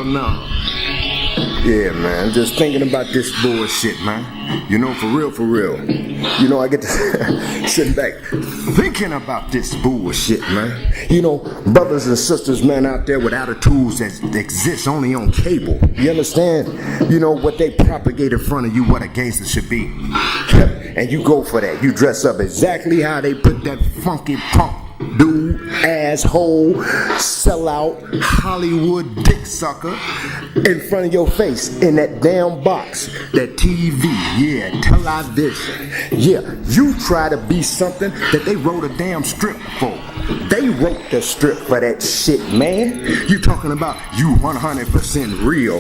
no. Yeah, man, just thinking about this bullshit, man. You know, for real. You know, I get to sit back thinking about this bullshit, man. You know, brothers and sisters, man, out there with attitudes that exist only on cable. You understand? You know, what they propagate in front of you, what a gangster should be. And you go for that. You dress up exactly how they put that funky punk dude, asshole, sellout, Hollywood dick sucker in front of your face in that damn box, that TV, yeah, television. Yeah, you try to be something that they wrote a damn strip for. They wrote the strip for that shit, man. You talking about you 100% real.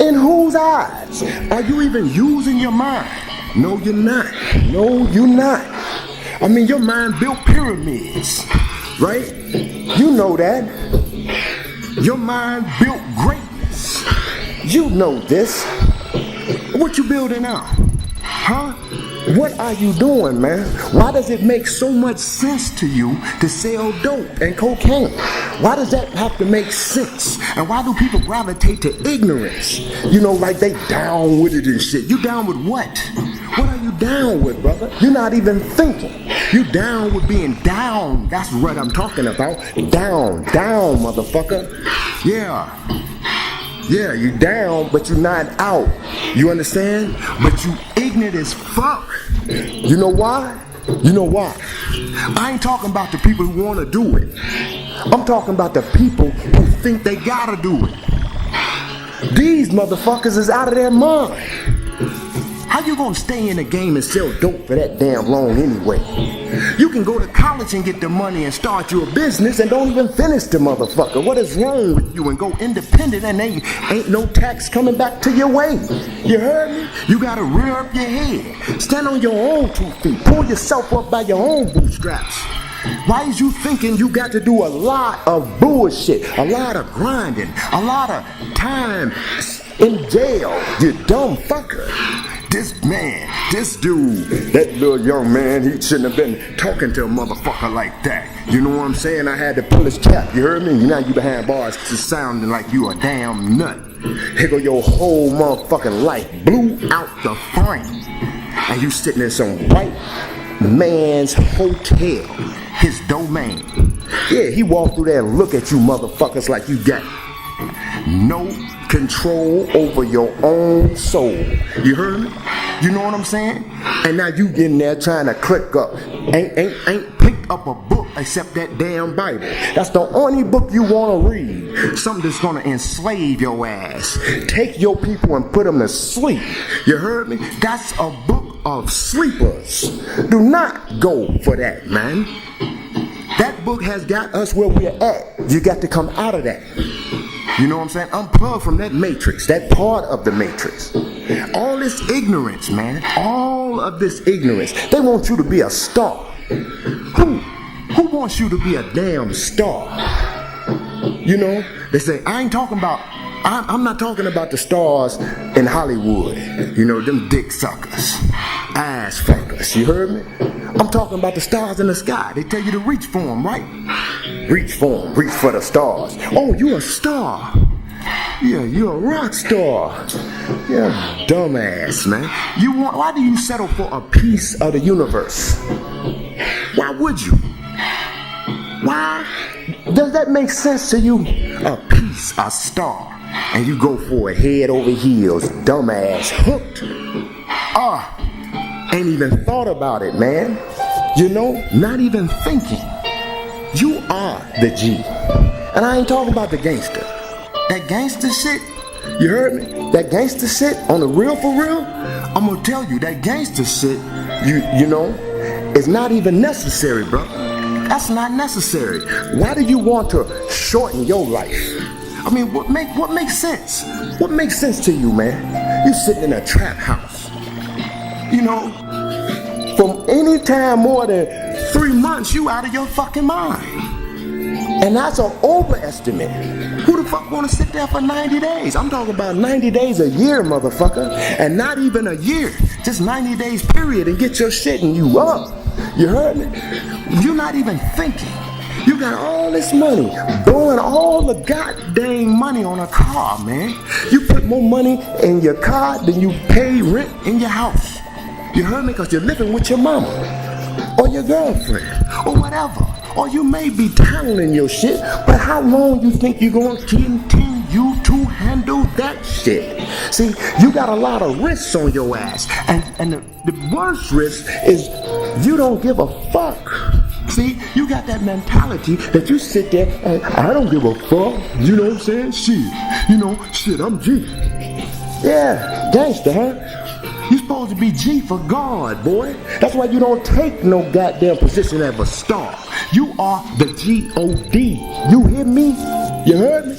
In whose eyes? Are you even using your mind? No, you're not. No, you're not. I mean, your mind built pyramids, right? You know that. Your mind built greatness. You know this. What you building now? Huh? What are you doing, man? Why does it make so much sense to you to sell dope and cocaine? Why does that have to make sense? And why do people gravitate to ignorance? You know, like they down with it and shit. You down with what? What are you down with, brother? You're not even thinking. You down with being down. That's what I'm talking about. Down, motherfucker. Yeah, you down, but you're not out. You understand? But you ignorant as fuck. You know why? You know why? I ain't talking about the people who want to do it. I'm talking about the people who think they gotta do it. These motherfuckers is out of their mind. How you gonna stay in the game and sell dope for that damn long anyway? You can go to college and get the money and start your business and don't even finish the motherfucker. What is wrong with you? And go independent and ain't no tax coming back to your way. You heard me? You gotta rear up your head. Stand on your own 2 feet. Pull yourself up by your own bootstraps. Why is you thinking you got to do a lot of bullshit, a lot of grinding, a lot of time in jail, you dumb fucker? This dude, that little young man, he shouldn't have been talking to a motherfucker like that. You know what I'm saying? I had to pull his cap, you heard me? Now you behind bars just sounding like you a damn nut. Here go your whole motherfucking life blew out the frame. And you sitting in some white man's hotel, his domain. Yeah, he walked through there and look at you motherfuckers like you got no control over your own soul. You heard me? You know what I'm saying? And now you in there trying to click up. Ain't picked up a book except that damn Bible. That's the only book you want to read. Something that's going to enslave your ass. Take your people and put them to sleep. You heard me? That's a book of sleepers. Do not go for that, man. That book has got us where we're at. You got to come out of that. You know what I'm saying? Unplug from that matrix, that part of the matrix. All this ignorance, man. All of this ignorance. They want you to be a star. Who wants you to be a damn star? You know, they say, I'm not talking about the stars in Hollywood. You know, them dick suckers, ass fuckers. You heard me? I'm talking about the stars in the sky. They tell you to reach for them, right? Reach for them. Reach for the stars. Oh, you a star. Yeah, you're a rock star. You're a dumbass, man. Why do you settle for a piece of the universe? Why would you? Why? Does that make sense to you? A piece, a star. And you go for it head over heels, dumbass, hooked. Ain't even thought about it, man. You know, not even thinking. You are the G. And I ain't talking about the gangster. That gangster shit, you heard me? That gangster shit, on the real for real, I'm gonna tell you, that gangster shit, you know, is not even necessary, bro. That's not necessary. Why do you want to shorten your life? I mean, what makes sense? What makes sense to you, man? You sitting in a trap house. You know, from any time more than 3 months, you out of your fucking mind. And that's an overestimate. Who the fuck want to sit there for 90 days? I'm talking about 90 days a year, motherfucker. And not even a year. Just 90 days period and get your shit and you up. You heard me? You're not even thinking. You got all this money, blowing all the goddamn money on a car, man. You put more money in your car than you pay rent in your house. You heard me? Because you're living with your mama or your girlfriend or whatever. Or you may be talenting your shit, but how long you think you're going to continue to handle that shit? See, you got a lot of risks on your ass. And the worst risk is you don't give a fuck. See, you got that mentality that you sit there and I don't give a fuck. You know what I'm saying? Shit, I'm G. Yeah, gangster, huh? You supposed to be G for God, boy. That's why you don't take no goddamn position as a star. You are the G-O-D. You hear me? You heard me?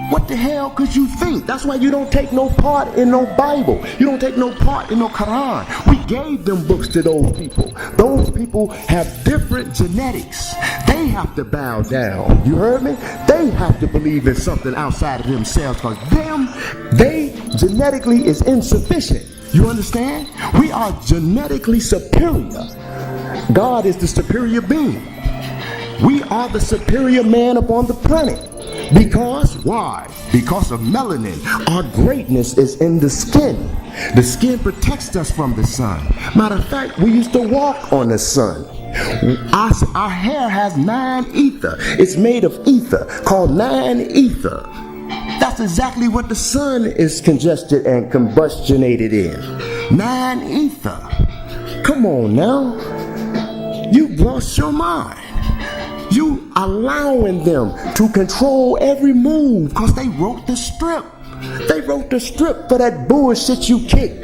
What the hell could you think? That's why you don't take no part in no Bible. You don't take no part in no Quran. We gave them books to those people. Those people have different genetics. They have to bow down. You heard me? They have to believe in something outside of themselves because they genetically is insufficient. You understand? We are genetically superior. God is the superior being. We are the superior man upon the planet. Because, why? Because of melanin. Our greatness is in the skin. The skin protects us from the sun. Matter of fact, we used to walk on the sun. Our hair has 9 ether. It's made of ether, called 9 ether. That's exactly what the sun is congested and combustionated in. 9 ether. Come on now. You've lost your mind. You allowing them to control every move because they wrote the strip. They wrote the strip for that bullshit you kick.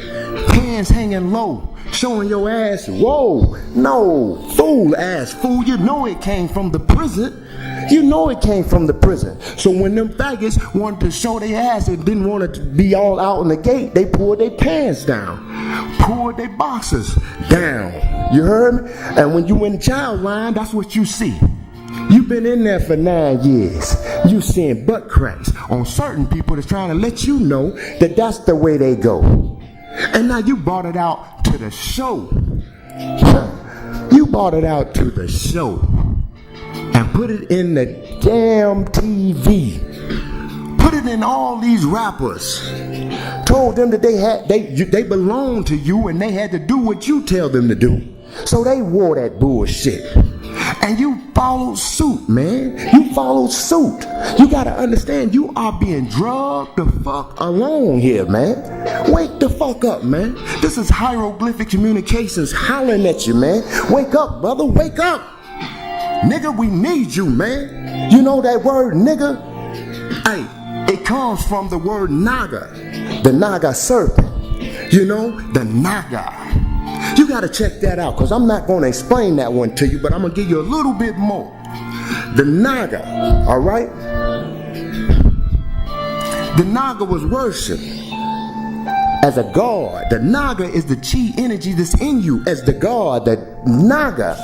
Pants hanging low, showing your ass. Whoa, no, fool ass fool. You know it came from the prison. You know it came from the prison. So when them faggots wanted to show their ass and didn't want it to be all out in the gate, they pulled their pants down, pulled their boxers down. You heard me? And when you in the child line, that's what you see. You've been in there for 9 years. You seeing butt cracks on certain people that's trying to let you know that that's the way they go. And now you brought it out to the show. You brought it out to the show and put it in the damn TV. Put it in all these rappers. Told them that they belonged to you and they had to do what you tell them to do. So they wore that bullshit. And you followed suit, man. You followed suit. You gotta understand you are being drugged the fuck along here, man. Wake the fuck up, man. This is hieroglyphic communications hollering at you, man. Wake up, brother. Wake up. Nigga, we need you, man. You know that word, nigga? Hey, it comes from the word Naga. The Naga serpent. You know, the Naga. You got to check that out because I'm not going to explain that one to you, but I'm going to give you a little bit more. The Naga, all right? The Naga was worshipped as a god. The Naga is the chi energy that's in you as the god. The Naga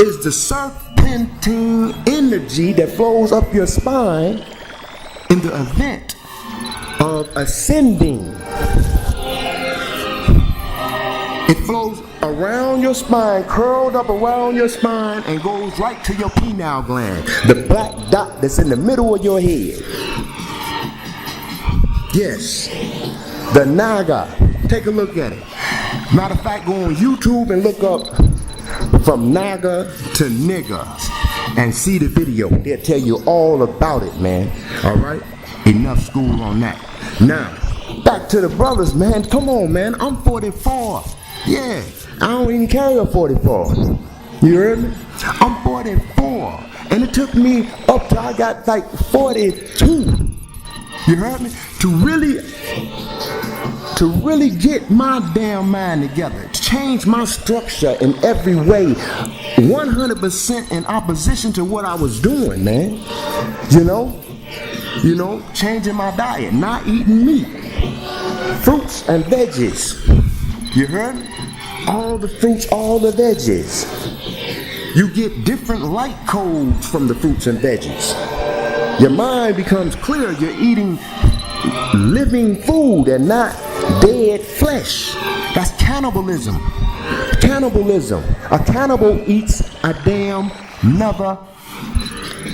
is the serpentine energy that flows up your spine in the event of ascending. It flows around your spine, curled up around your spine, and goes right to your pineal gland, the black dot that's in the middle of your head. Yes, the Naga. Take a look at it. Matter of fact, go on YouTube and look up from Naga to nigga and see the video. They'll tell you all about it, man. All right? Enough school on that. Now, back to the brothers, man. Come on, man. I'm 44. Yeah, I don't even carry a 44. You heard me? I'm 44. And it took me up till I got like 42. You heard me? To really get my damn mind together. To change my structure in every way. 100% in opposition to what I was doing, man. You know, changing my diet, not eating meat. Fruits and veggies. You heard me? All the fruits, all the veggies. You get different light codes from the fruits and veggies. Your mind becomes clear. You're eating living food and not dead flesh. That's cannibalism. Cannibalism. A cannibal eats a damn another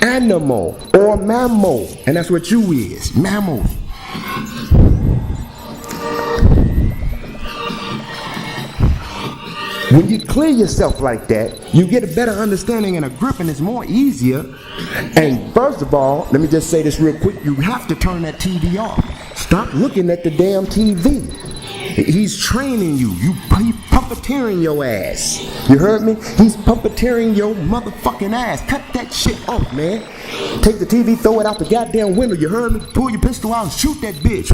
animal or mammal. And that's what you is, mammal. When you clear yourself like that, you get a better understanding and a grip, and it's more easier. And first of all, let me just say this real quick. You have to turn that TV off. Stop looking at the damn TV. He's training you. He's puppeteering your ass. You heard me? He's puppeteering your motherfucking ass. Cut that shit off, man. Take the TV, throw it out the goddamn window. You heard me? Pull your pistol out and shoot that bitch.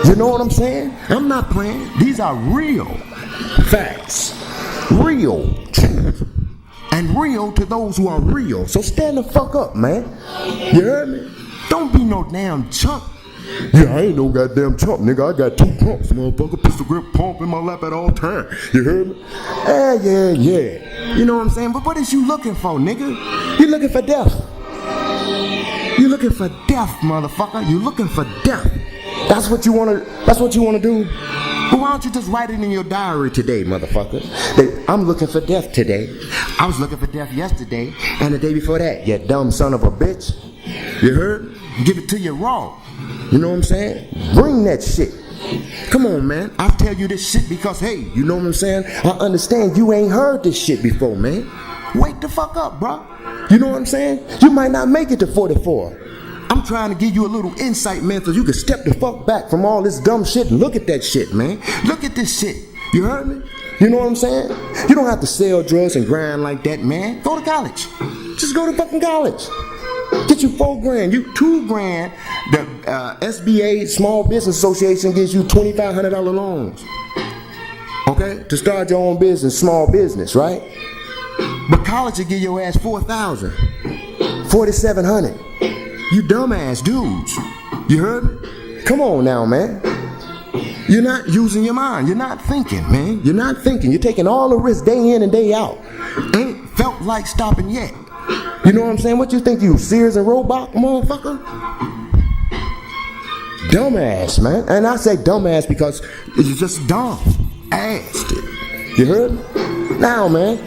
You know what I'm saying? I'm not playing. These are real facts. Real truth. And real to those who are real. So stand the fuck up, man. You heard me? Don't be no damn chump. Yeah, I ain't no goddamn chump, nigga. I got 2 pumps, motherfucker. Pistol grip pump in my lap at all times. You heard me? Yeah. You know what I'm saying? But what is you looking for, nigga? You looking for death. You looking for death, motherfucker. You looking for death. That's what you wanna do? But why don't you just write it in your diary today, motherfucker? That I'm looking for death today. I was looking for death yesterday and the day before that. You dumb son of a bitch. You heard? Give it to you raw. You know what I'm saying? Bring that shit. Come on, man. I tell you this shit because, hey, you know what I'm saying? I understand you ain't heard this shit before, man. Wake the fuck up, bro. You know what I'm saying? You might not make it to 44. I'm trying to give you a little insight, man, so you can step the fuck back from all this dumb shit and look at that shit, man. Look at this shit. You heard me? You know what I'm saying? You don't have to sell drugs and grind like that, man. Go to college. Just go to fucking college. Get you $4,000, you $2,000. The SBA, Small Business Association, gives you $2,500 loans. Okay? To start your own business, small business, right? But college will give your ass $4,000, $4,700. You dumbass dudes. You heard me? Come on now, man. You're not using your mind. You're not thinking, man. You're not thinking. You're taking all the risks day in and day out. Ain't felt like stopping yet. You know what I'm saying? What you think, you Sears and Roebuck, motherfucker? Dumbass, man. And I say dumbass because it's just dumb. Ass. You heard me? Now, man,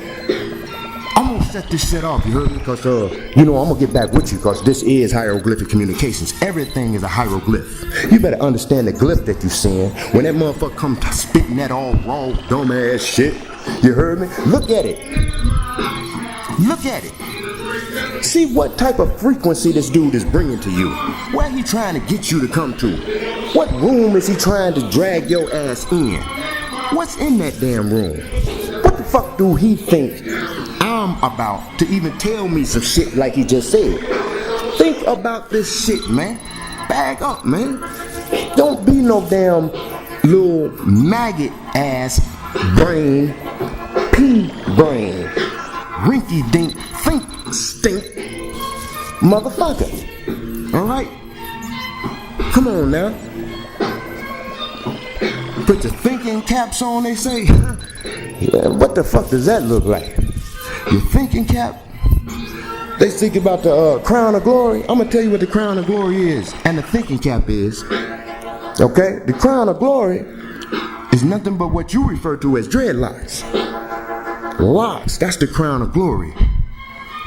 I'm gonna set this shit off, you heard me? Because, I'm gonna get back with you because this is hieroglyphic communications. Everything is a hieroglyph. You better understand the glyph that you seeing. When that motherfucker come spitting that all raw, dumbass shit, you heard me? Look at it. Look at it. See what type of frequency this dude is bringing to you. Where he trying to get you to come to? What room is he trying to drag your ass in? What's in that damn room? What the fuck do he think I'm about to even tell me some shit like he just said? Think about this shit, man. Bag up, man. Don't be no damn little maggot ass brain, pea brain, rinky dink, think stink motherfucker. Alright? Come on now. Put your thinking caps on, they say. Yeah, what the fuck does that look like? Your thinking cap? They think about the crown of glory. I'm gonna tell you what the crown of glory is and the thinking cap is. Okay? The crown of glory is nothing but what you refer to as dreadlocks. Locks, that's the crown of glory.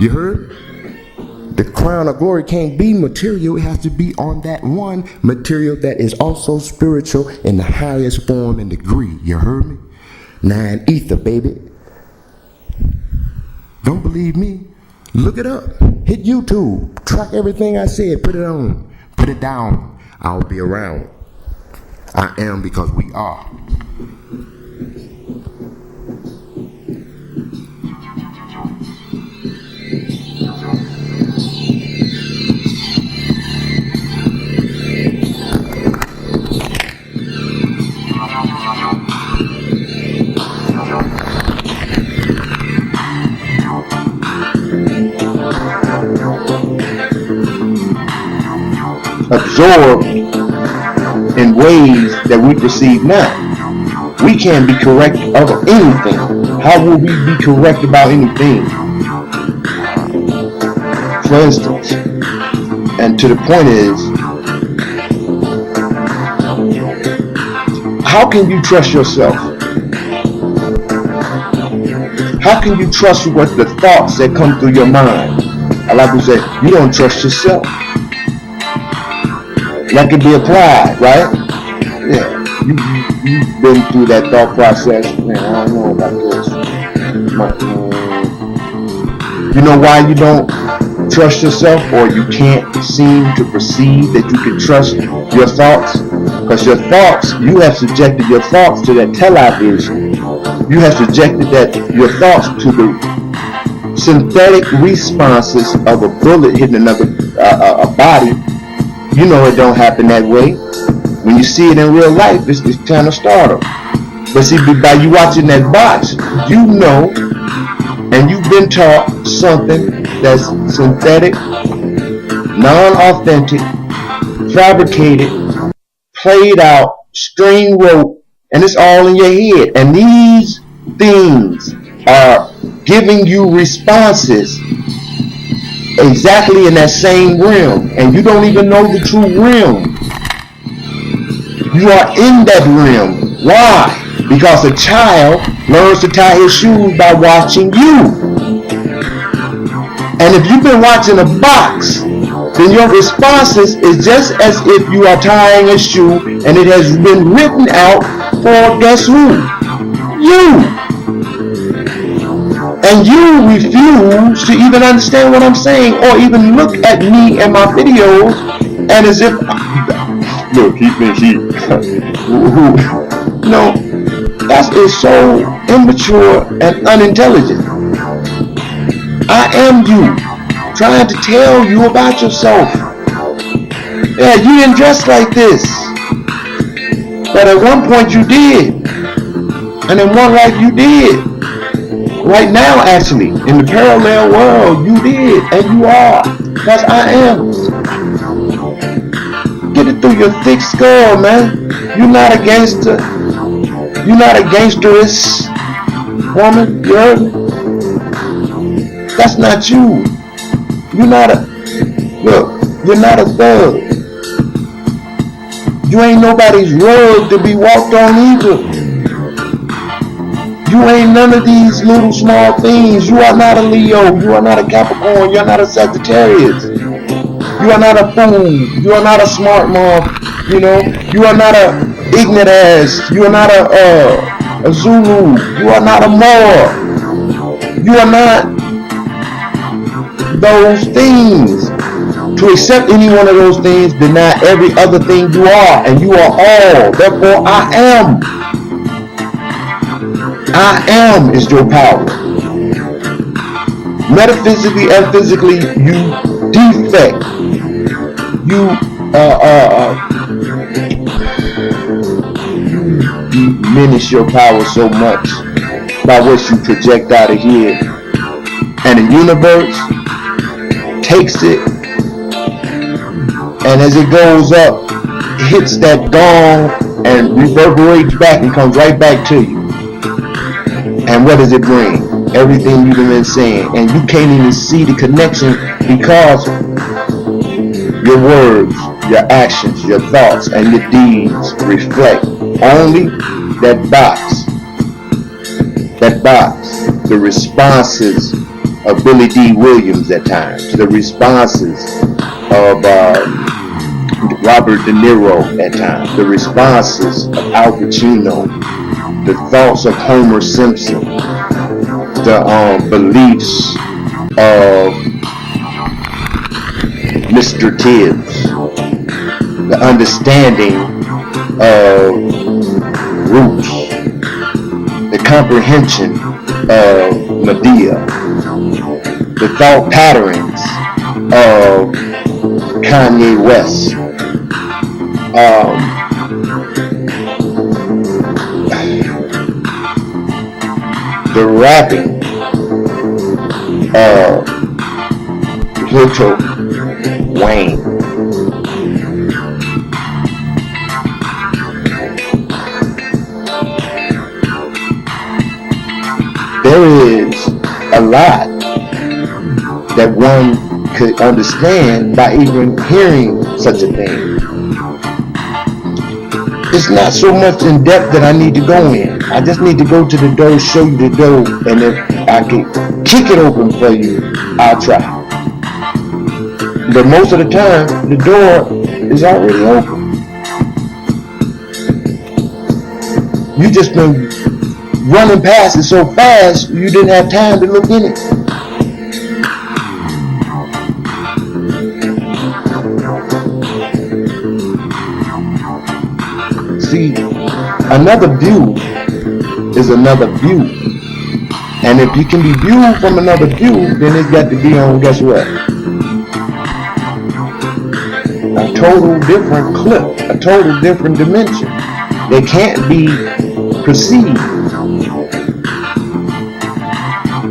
You heard? The crown of glory can't be material. It has to be on that one material that is also spiritual in the highest form and degree. You heard me? 9 ether, baby. Don't believe me? Look it up. Hit YouTube. Track everything I said. Put it on. Put it down. I'll be around. I am because we are. Absorbed in ways that we perceive now. We can't be correct about anything. How will we be correct about anything? For instance, and to the point is, how can you trust yourself? How can you trust what the thoughts that come through your mind? A lot of people say, you don't trust yourself. That could be applied, right? Yeah. You've been through that thought process. Man, I don't know about this. You know why you don't trust yourself, or you can't seem to perceive that you can trust your thoughts? Because your thoughts, you have subjected your thoughts to that television. You have subjected your thoughts to the synthetic responses of a bullet hitting another a body. You know it don't happen that way. When you see it in real life, it's kind of startle. But see, by you watching that box, you know, and you've been taught something that's synthetic, non-authentic, fabricated, played out, string rope, and it's all in your head. And these things are giving you responses exactly in that same realm, and you don't even know the true realm. You are in that realm. Why? Because a child learns to tie his shoes by watching you. And if you've been watching a box, then your responses is just as if you are tying a shoe and it has been written out for guess who? You. And you refuse to even understand what I'm saying, or even look at me and my videos and as if, look, no, that is so immature and unintelligent. I am you, trying to tell you about yourself. Yeah, you didn't dress like this, but at one point you did, and in one life you did. Right now, actually, in the parallel world, you did, and you are, because I am. Get it through your thick skull, man. You're not a gangster. You're not a gangsterous woman. You heard me? That's not you. You're not you're not a thug. You ain't nobody's rug to be walked on either. You ain't none of these little small things. You are not a Leo. You are not a Capricorn. You are not a Sagittarius. You are not a fool. You are not a smart mom. You know. You are not a ignorant ass. You are not a Zulu. You are not a Moor. You are not those things. To accept any one of those things, deny every other thing you are, and you are all. Therefore, I am. I am is your power. Metaphysically and physically, you defect. You diminish your power so much by what you project out of here. And the universe takes it, and as it goes up, hits that gong and reverberates back and comes right back to you. And what does it bring? Everything you've been saying. And you can't even see the connection because your words, your actions, your thoughts, and your deeds reflect only that box. That box. The responses of Billy D. Williams at times. The responses of Robert De Niro at times. The responses of Al Pacino. The thoughts of Homer Simpson, the beliefs of Mr. Tibbs, the understanding of Roots, the comprehension of Medea, the thought patterns of Kanye West, the rapping of Lil Wayne. There is a lot that one could understand by even hearing such a thing. It's not so much in depth that I need to go in. I just need to go to the door, show you the door, and if I can kick it open for you, I'll try. But most of the time, the door is already open. You just been running past it so fast, you didn't have time to look in it. See, another view is another view. And if you can be viewed from another view, then it's got to be on, guess what? A total different clip, a total different dimension. They can't be perceived.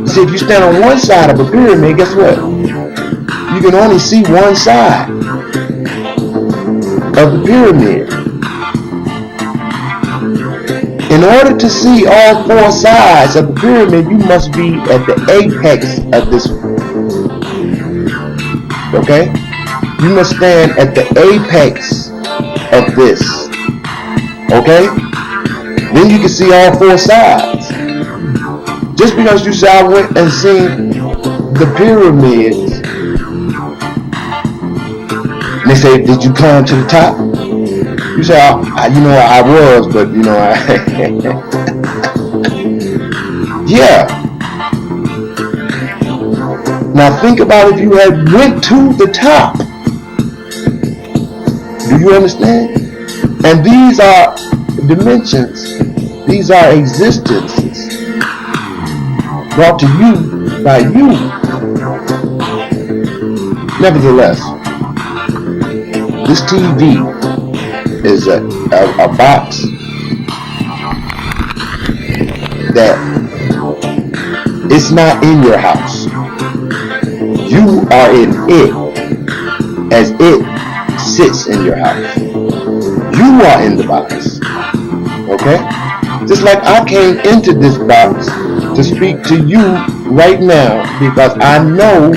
See, if you stand on one side of a pyramid, guess what? You can only see one side of the pyramid. In order to see all four sides of the pyramid, you must be at the apex of this. Okay? You must stand at the apex of this. Okay? Then you can see all four sides. Just because you say I went and seen the pyramids, and they say, did you climb to the top? You say, I was, but yeah. Now think about if you had went to the top. Do you understand? And these are dimensions. These are existences brought to you by you. Nevertheless, this TV is a box that it's not in your house. You are in it as it sits in your house. You are in the box. Okay? Just like I came into this box to speak to you right now because I know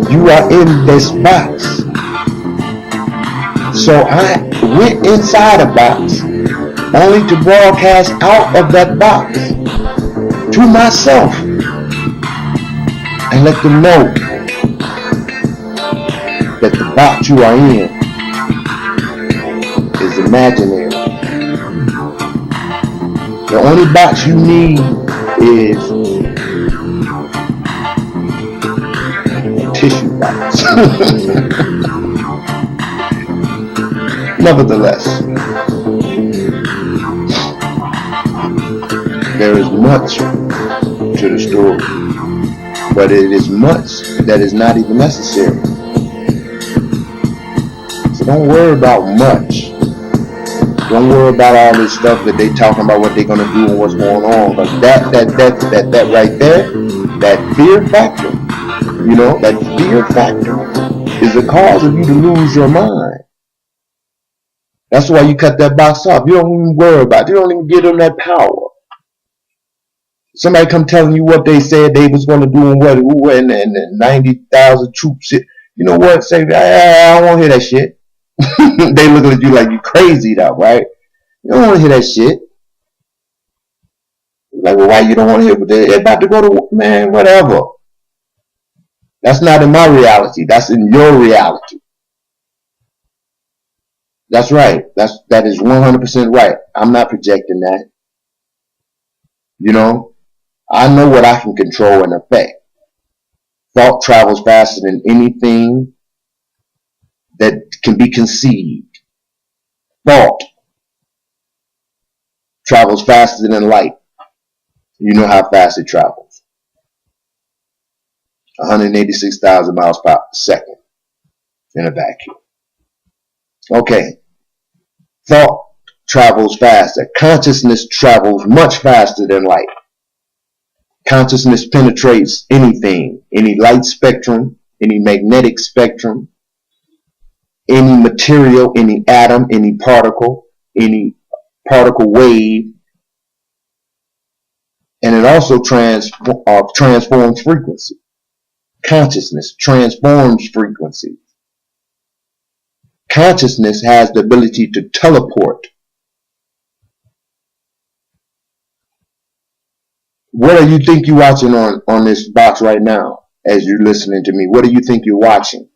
you are in this box. So I went inside a box only to broadcast out of that box to myself and let them know that the box you are in is imaginary. The only box you need is a tissue box. Nevertheless, there is much to the story, but it is much that is not even necessary. So don't worry about much. Don't worry about all this stuff that they talking about what they're gonna do and what's going on. Because that right there, that fear factor, that fear factor is the cause of you to lose your mind. That's why you cut that box off. You don't even worry about it. You don't even give them that power. Somebody come telling you what they said they was going to do and 90,000 troops. You know what? Say, I don't want to hear that shit. They looking at you like you crazy though, right? You don't want to hear that shit. Like, well, why you don't want to hear it? They're about to go to, man, whatever. That's not in my reality. That's in your reality. That's right. That is 100% right. I'm not projecting that. I know what I can control and affect. Thought travels faster than anything that can be conceived. Thought travels faster than light. You know how fast it travels. 186,000 miles per second in a vacuum. Okay. Thought travels faster. Consciousness travels much faster than light. Consciousness penetrates anything, any light spectrum, any magnetic spectrum, any material, any atom, any particle wave, and it also transforms frequency. Consciousness transforms frequency. Consciousness has the ability to teleport. What do you think you're watching on this box right now as you're listening to me? What do you think you're watching?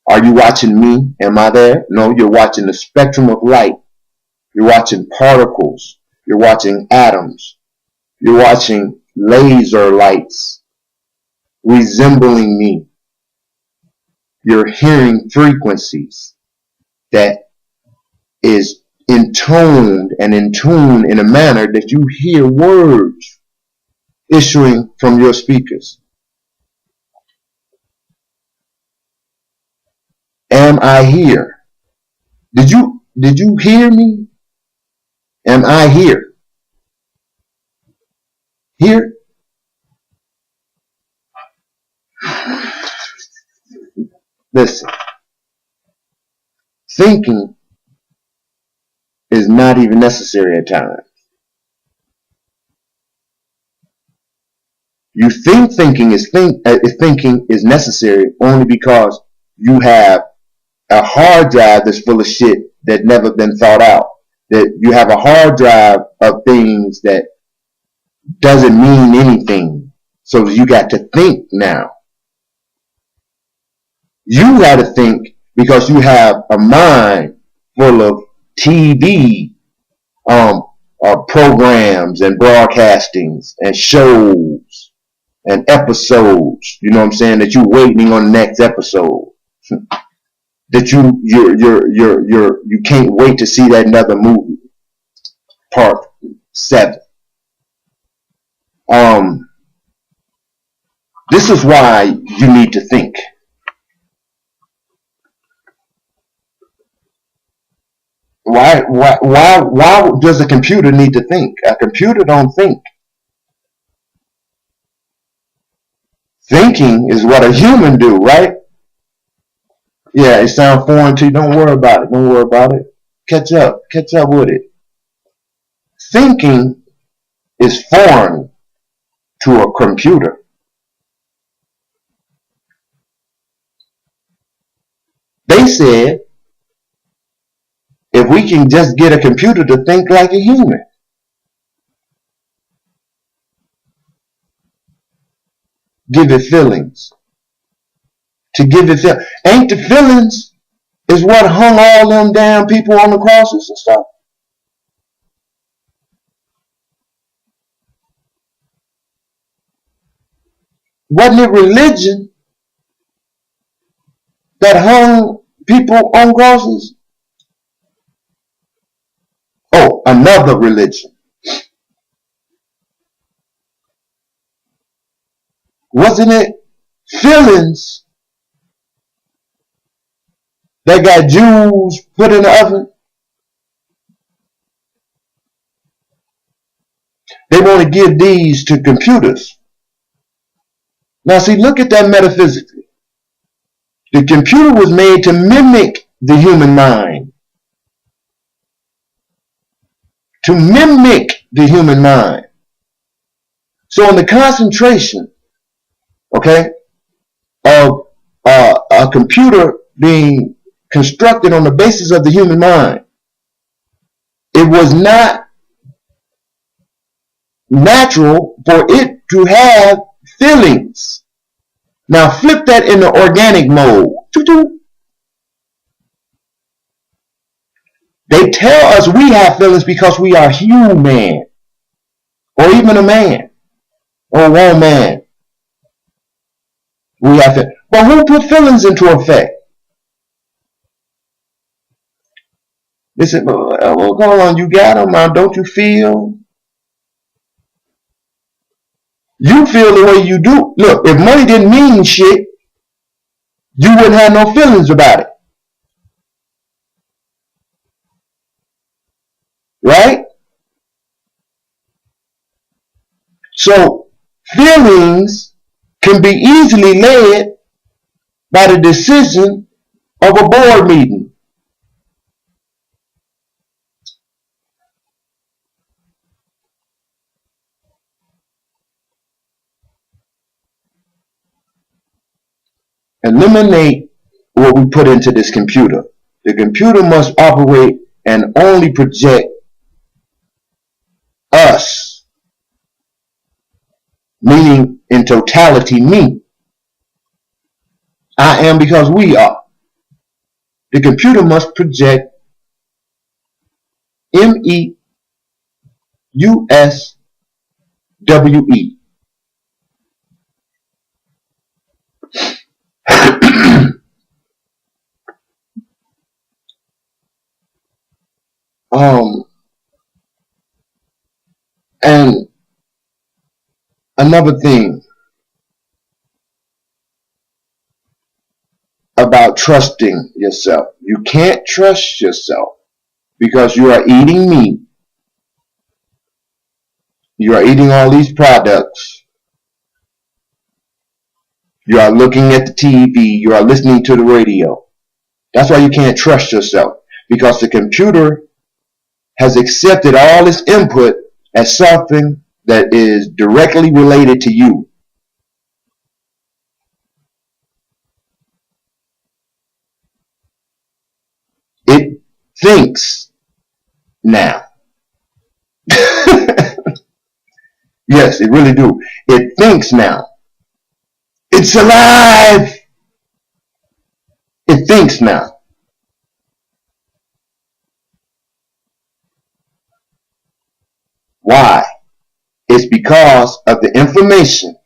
Are you watching me? Am I there? No, you're watching the spectrum of light. You're watching particles. You're watching atoms. You're watching laser lights resembling me. You're hearing frequencies that is intoned and in tune in a manner that you hear words issuing from your speakers. Am I here? Did you hear me? Am I here? Here? Listen. Thinking is not even necessary at times. You think thinking is necessary only because you have a hard drive that's full of shit that never been thought out. That you have a hard drive of things that doesn't mean anything. So you got to think now. You got to think because you have a mind full of TV programs and broadcastings and shows and episodes. You know what I'm saying? That you're waiting on the next episode. That you can't wait to see that another movie. Part 7. This is why you need to think. Why does a computer need to think? A computer don't think. Thinking is what a human do, right? Yeah, it sounds foreign to you. Don't worry about it. Don't worry about it. Catch up with it. Thinking is foreign to a computer. They said, if we can just get a computer to think like a human, give it feelings. Ain't the feelings is what hung all them damn people on the crosses and stuff? Wasn't it religion that hung people on crosses? Oh, another religion. Wasn't it feelings that got Jews put in the oven? They want to give these to computers. Now see, look at that metaphysically. The computer was made to mimic the human mind. To mimic the human mind. So in the concentration, okay, of a computer being constructed on the basis of the human mind, it was not natural for it to have feelings. Now flip that in the organic mode. They tell us we have feelings because we are human, or even a man, or a woman. We have feelings. But who put feelings into effect? They said, well, go on, you got them, don't you feel? You feel the way you do. Look, if money didn't mean shit, you wouldn't have no feelings about it. Right? So, feelings can be easily led by the decision of a board meeting. Eliminate what we put into this computer. The computer must operate and only project us, meaning in totality me. I am because we are. The computer must project MEUSWE. And another thing about trusting yourself. You can't trust yourself because you are eating meat. You are eating all these products. You are looking at the TV. You are listening to the radio. That's why you can't trust yourself, because the computer has accepted all this input as something that is directly related to you. It thinks now. Yes, it really do. It thinks now. It's alive. It thinks now. Why? It's because of the information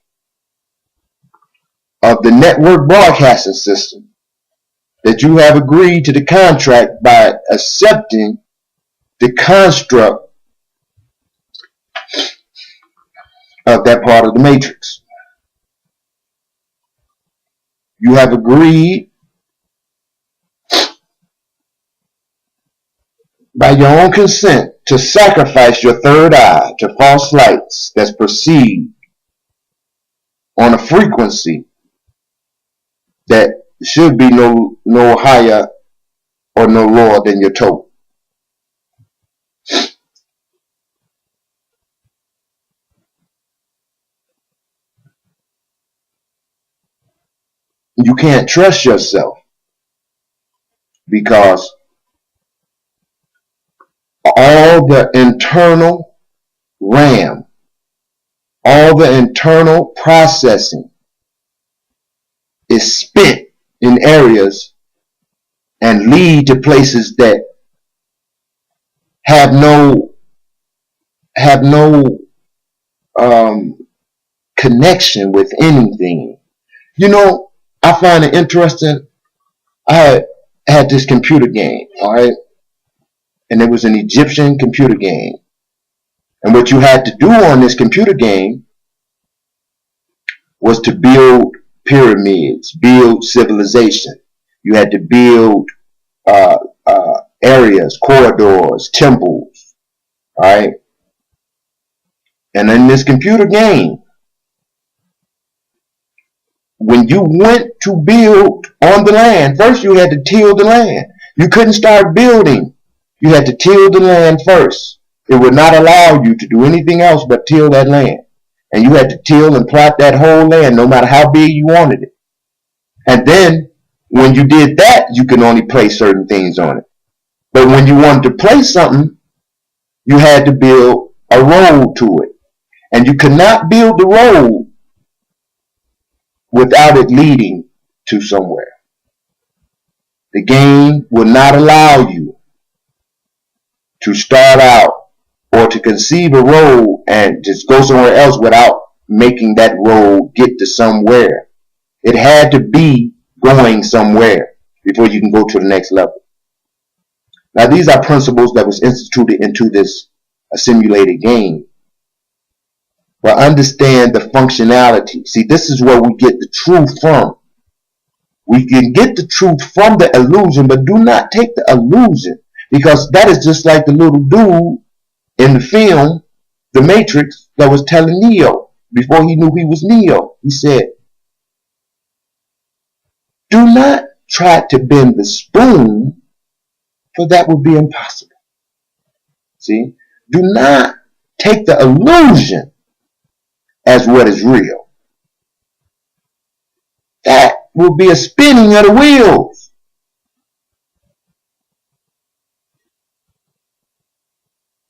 of the network broadcasting system that you have agreed to the contract by accepting the construct of that part of the matrix. You have agreed by your own consent to sacrifice your third eye to false lights that's perceived on a frequency that should be no higher or no lower than your toe. You can't trust yourself because all the internal RAM, all the internal processing is spent in areas and lead to places that have no connection with anything. You know, I find it interesting. I had this computer game, all right, and it was an Egyptian computer game. And what you had to do on this computer game was to build pyramids, build civilization. You had to build areas, corridors, temples, all right? And in this computer game, when you went to build on the land, first you had to till the land. You couldn't start building. You had to till the land first. It would not allow you to do anything else but till that land. And you had to till and plot that whole land, no matter how big you wanted it. And then, when you did that, you could only place certain things on it. But when you wanted to place something, you had to build a road to it. And you could not build the road without it leading to somewhere. The game will not allow you to start out or to conceive a road and just go somewhere else without making that road get to somewhere. It had to be going somewhere before you can go to the next level. Now, these are principles that was instituted into this simulated game. But understand the functionality. See, this is where we get the truth from. We can get the truth from the illusion, but do not take the illusion, because that is just like the little dude in the film, The Matrix, that was telling Neo before he knew he was Neo. He said, do not try to bend the spoon, for that would be impossible. See, do not take the illusion as what is real. That will be a spinning of the wheels.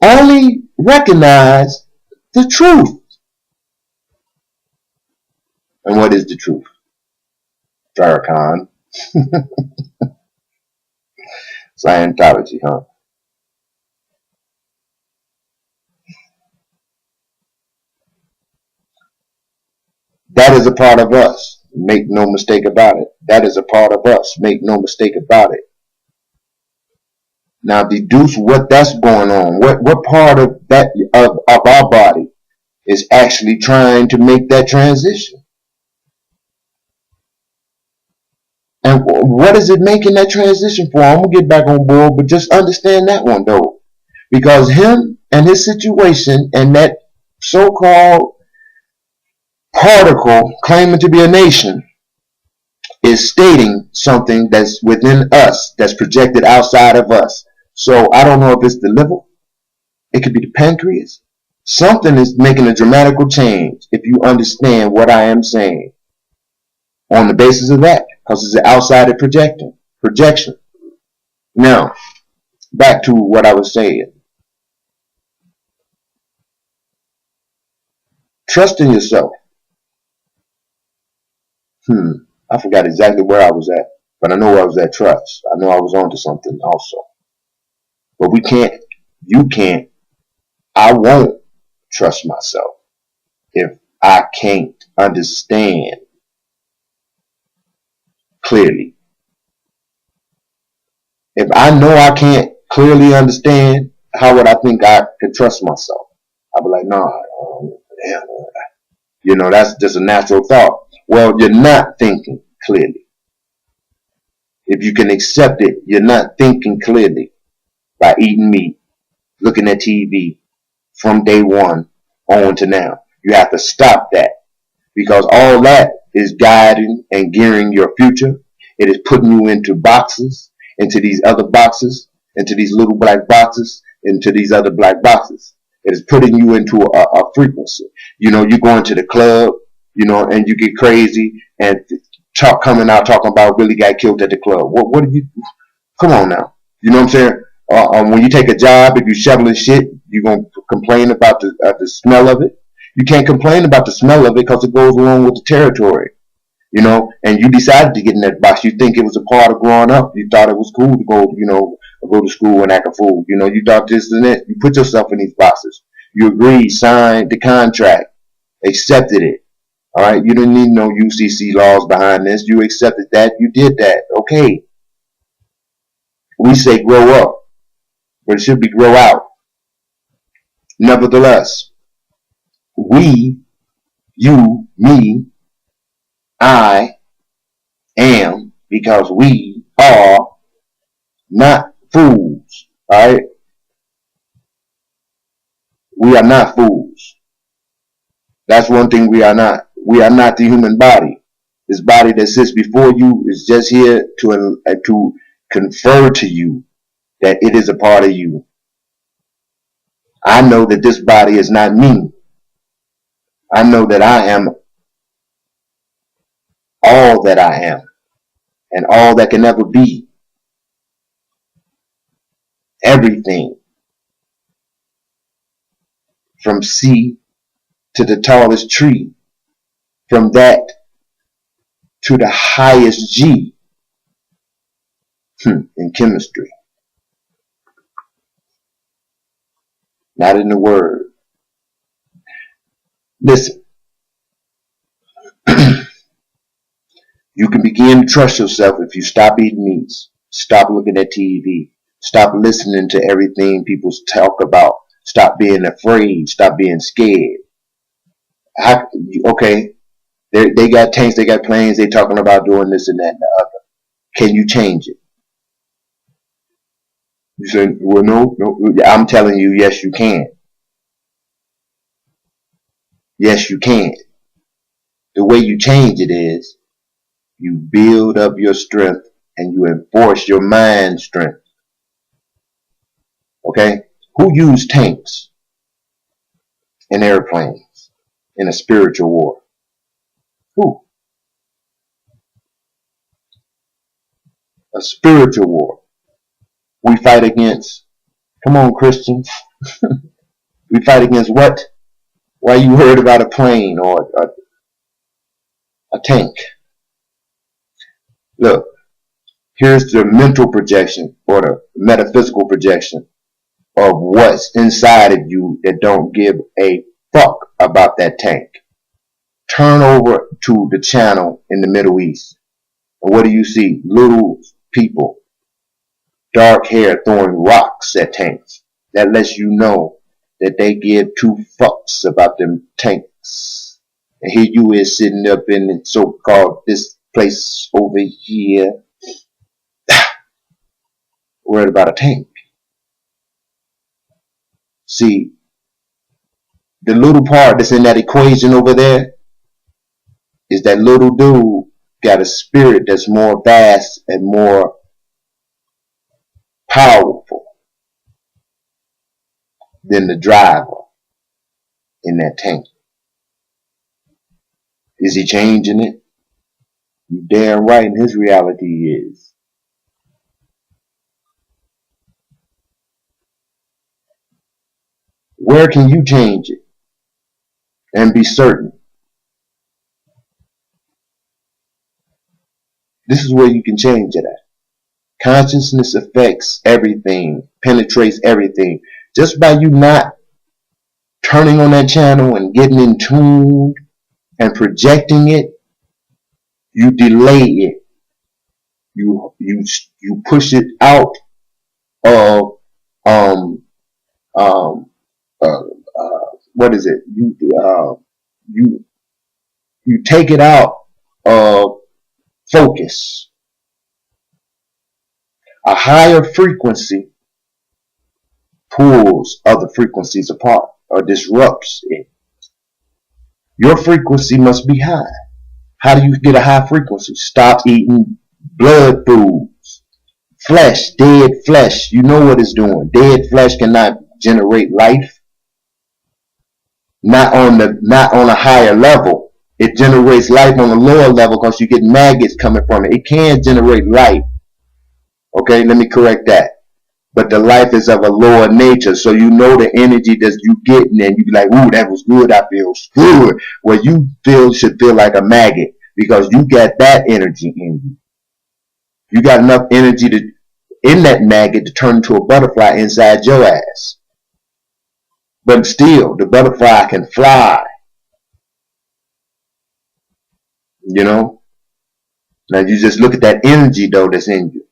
Only recognize the truth. And what is the truth? Farrakhan. Scientology, huh? That is a part of us. Make no mistake about it. That is a part of us. Make no mistake about it. Now deduce what that's going on. What part of that of our body is actually trying to make that transition? And what is it making that transition for? I'm gonna get back on board, but just understand that one though. Because him and his situation and that so-called particle claiming to be a nation is stating something that's within us, that's projected outside of us. So I don't know if it's the liver, it could be the pancreas. Something is making a dramatical change if you understand what I am saying on the basis of that, because it's an outside projection. Now, back to what I was saying. Trust in yourself. I forgot exactly where I was at, but I know I was at trust. I know I was onto something also. But we can't, you can't, I won't trust myself if I can't understand clearly. If I know I can't clearly understand, how would I think I could trust myself? I'd be like, nah, you know, that's just a natural thought. Well, you're not thinking clearly. If you can accept it, you're not thinking clearly by eating meat, looking at TV from day one on to now. You have to stop that, because all that is guiding and gearing your future. It is putting you into boxes, into these other boxes, into these little black boxes, into these other black boxes. It is putting you into a frequency. You know, you go into the club, you know, and you get crazy and coming out talking about really got killed at the club. What do you, come on now. You know what I'm saying? When you take a job, if you're shoveling shit, you're going to complain about the smell of it. You can't complain about the smell of it because it goes along with the territory. You know, and you decided to get in that box. You think it was a part of growing up. You thought it was cool to go, you know, go to school and act a fool. You know, you thought this and that. You put yourself in these boxes. You agreed, signed the contract, accepted it. All right, you didn't need no UCC laws behind this. You accepted that. You did that. Okay. We say grow up, but it should be grow out. Nevertheless, we, you, me, I am, because we are not fools. All right? We are not fools. That's one thing we are not. We are not the human body. This body that sits before you is just here to confer to you that it is a part of you. I know that this body is not me. I know that I am all that I am and all that can ever be. Everything. From C to the tallest tree. From that to the highest G in chemistry. Not in the word. Listen. You can begin to trust yourself if you stop eating meats, stop looking at TV, stop listening to everything people talk about, stop being afraid, stop being scared. Okay, they got tanks, they got planes, they talking about doing this and that and the other. Can you change it? You say, well, no. I'm telling you, yes, you can. Yes, you can. The way you change it is you build up your strength and you enforce your mind strength. Okay? Who used tanks and airplanes in a spiritual war? Who? A spiritual war. We fight against, come on, Christians. We fight against what? Why you heard about a plane or a tank? Look, Here's the mental projection or the metaphysical projection of what's inside of you that don't give a fuck about that tank. Turn over to the channel in the Middle East. And what do you see? Little people, dark hair, throwing rocks at tanks. That lets you know that they give two fucks about them tanks. And here you is sitting up in the so-called this place over here, worried about a tank. See, the little part that's in that equation over there is that little dude got a spirit that's more vast and more powerful than the driver in that tank. Is he changing it? You damn right in his reality he is. Where can you change it and be certain? This is where you can change it at. Consciousness affects everything, penetrates everything. Just by you not turning on that channel and getting in tune and projecting it, you delay it. You push it out of what is it? You take it out of focus. A higher frequency pulls other frequencies apart or disrupts it. Your frequency must be high. How do you get a high frequency? Stop eating blood foods. Flesh, dead flesh. You know what it's doing. Dead flesh cannot generate life. Not on a higher level. It generates life on a lower level because you get maggots coming from it. It can generate life. Okay, let me correct that. But the life is of a lower nature, so you know the energy that you getting, and you be like, "Ooh, that was good. I feel good." What you feel should feel like a maggot because you got that energy in you. You got enough energy in that maggot to turn into a butterfly inside your ass. But still, the butterfly can fly. You know? Now you just look at that energy though that's in you.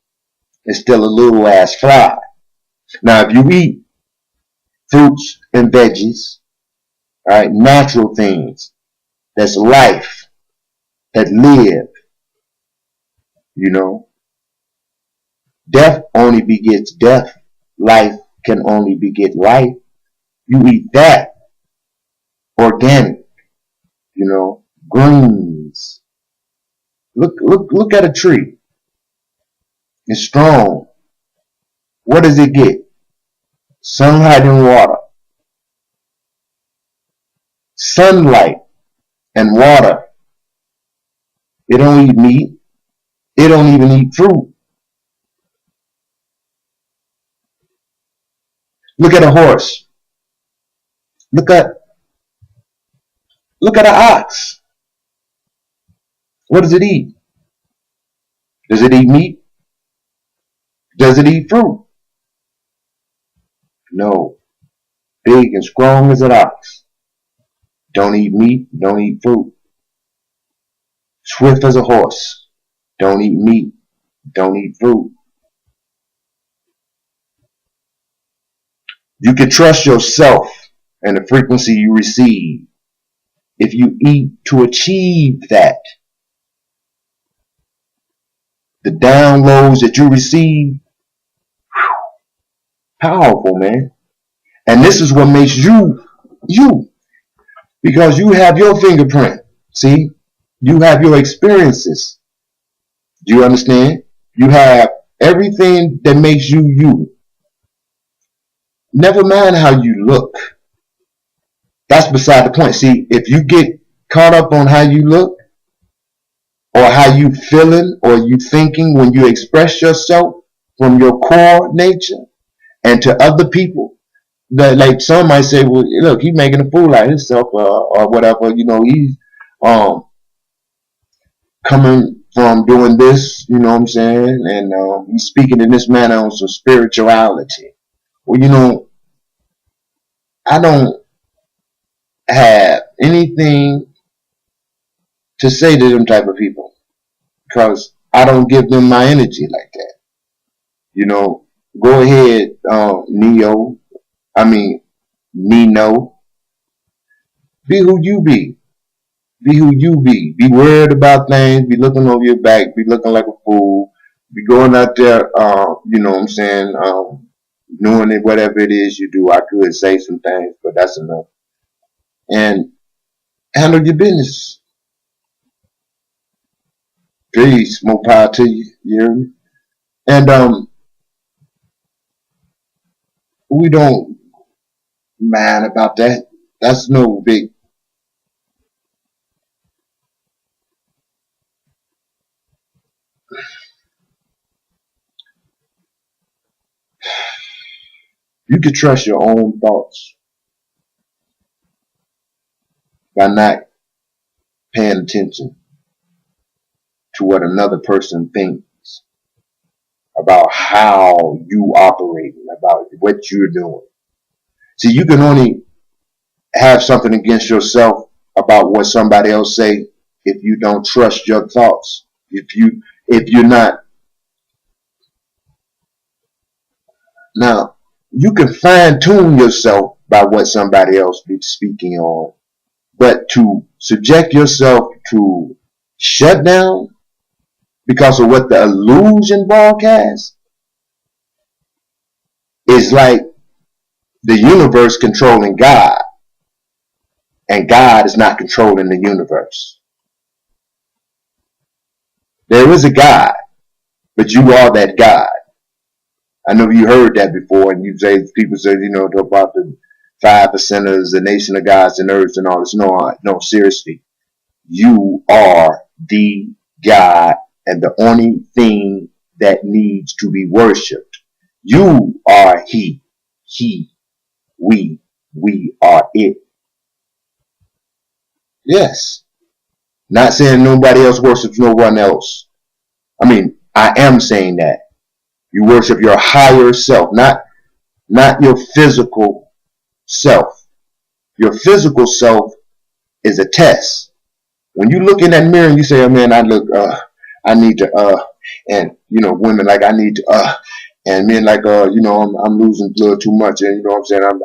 It's still a little ass fly. Now if you eat fruits and veggies, alright, natural things, that's life, that live, you know. Death only begets death. Life can only beget life. You eat that, organic, you know, greens. Look at a tree. It's strong. What does it get? Sunlight and water. Sunlight and water. It don't eat meat. It don't even eat fruit. Look at a horse. Look at an ox. What does it eat? Does it eat meat? Does it eat fruit? No. Big and strong as an ox. Don't eat meat, don't eat fruit. Swift as a horse. Don't eat meat, don't eat fruit. You can trust yourself and the frequency you receive if you eat to achieve that. The downloads that you receive, powerful, man. And this is what makes you, because you have your fingerprint. See, you have your experiences. Do you understand? You have everything that makes you you. Never mind how you look. That's beside the point. See, if you get caught up on how you look, or how you feeling, or you thinking when you express yourself from your core nature, and to other people, that like some might say, well, look, he's making a fool out of himself, or whatever. You know, he's coming from doing this, you know what I'm saying? And he's speaking in this manner on some spirituality. Well, you know, I don't have anything to say to them type of people because I don't give them my energy like that. You know, go ahead, Neo. I mean, Nino. Be who you be. Be who you be. Be worried about things. Be looking over your back. Be looking like a fool. Be going out there, you know what I'm saying, knowing it, whatever it is you do. I could say some things, but that's enough. And handle your business. Peace. More power to you. You hear me? And we don't mind about that. That's no big. You can trust your own thoughts by not paying attention to what another person thinks about how you operate, about what you're doing. See, you can only have something against yourself about what somebody else say if you don't trust your thoughts. If you're not. Now, you can fine tune yourself by what somebody else be speaking on, but to subject yourself to shutdown because of what the illusion broadcasts is like the universe controlling God, and God is not controlling the universe. There is a God, but you are that God. I know you heard that before, and you say people say, you know, about the 5%ers, the nation of gods and earths and all this. No, seriously, you are the God, and the only thing that needs to be worshipped. You are He, we are it. Yes. Not saying nobody else worships no one else. I mean, I am saying that. You worship your higher self, not your physical self. Your physical self is a test. When you look in that mirror and you say, oh man, I need to, and you know, women like, I need to, and men like, you know, I'm losing blood too much, and you know what I'm saying, I'm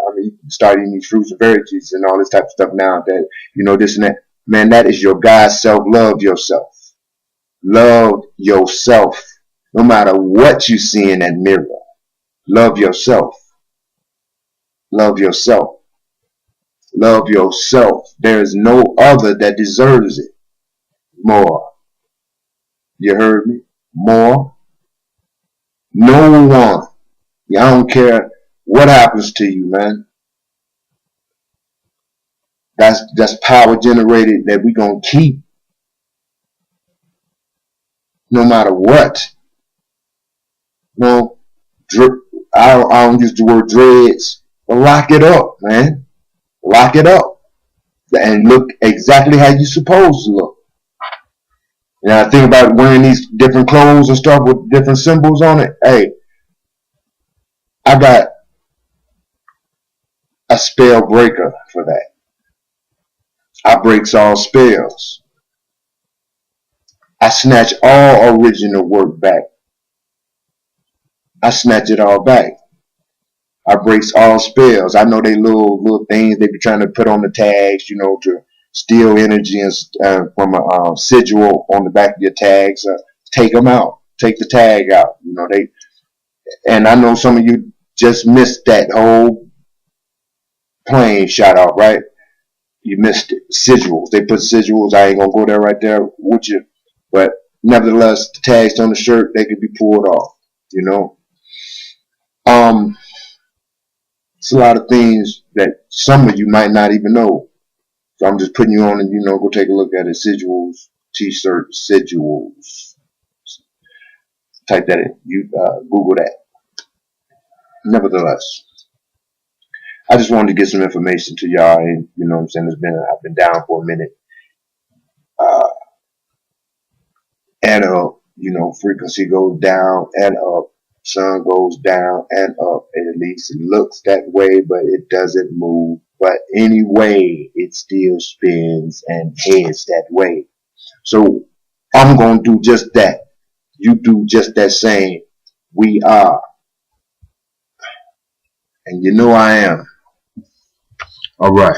starting these fruits and veggies and all this type of stuff now that, you know, this and that. Man, that is your God self. Love yourself. Love yourself. No matter what you see in that mirror. Love yourself. Love yourself. Love yourself. There is no other that deserves it more. You heard me? More. No one. I don't care what happens to you, man. That's power generated that we gonna keep no matter what. No, I don't use the word dreads, but lock it up, man. Lock it up and look exactly how you're supposed to look. And I think about wearing these different clothes and stuff with different symbols on it. Hey, I got a spell breaker for that. I breaks all spells. I snatch all original work back. I snatch it all back. I breaks all spells. I know they little things they be trying to put on the tags, you know, to steal energy and from a sigil on the back of your tags. Take them out. Take the tag out. You know they. And I know some of you just missed that whole plane shot off, right? You missed it. Sigils. They put sigils. I ain't gonna go there right there with you, but nevertheless, the tags on the shirt they could be pulled off. You know. It's a lot of things that some of you might not even know. So I'm just putting you on and, you know, go take a look at it. Sigils, t-shirt, sigils. Type that in. You Google that. Nevertheless, I just wanted to get some information to y'all. And, you know what I'm saying? I've been down for a minute. and up. You know, frequency goes down and up. Sun goes down and up. At least it looks that way, but it doesn't move. But anyway, it still spins and heads that way. So I'm going to do just that. You do just that same. We are. And you know I am. All right.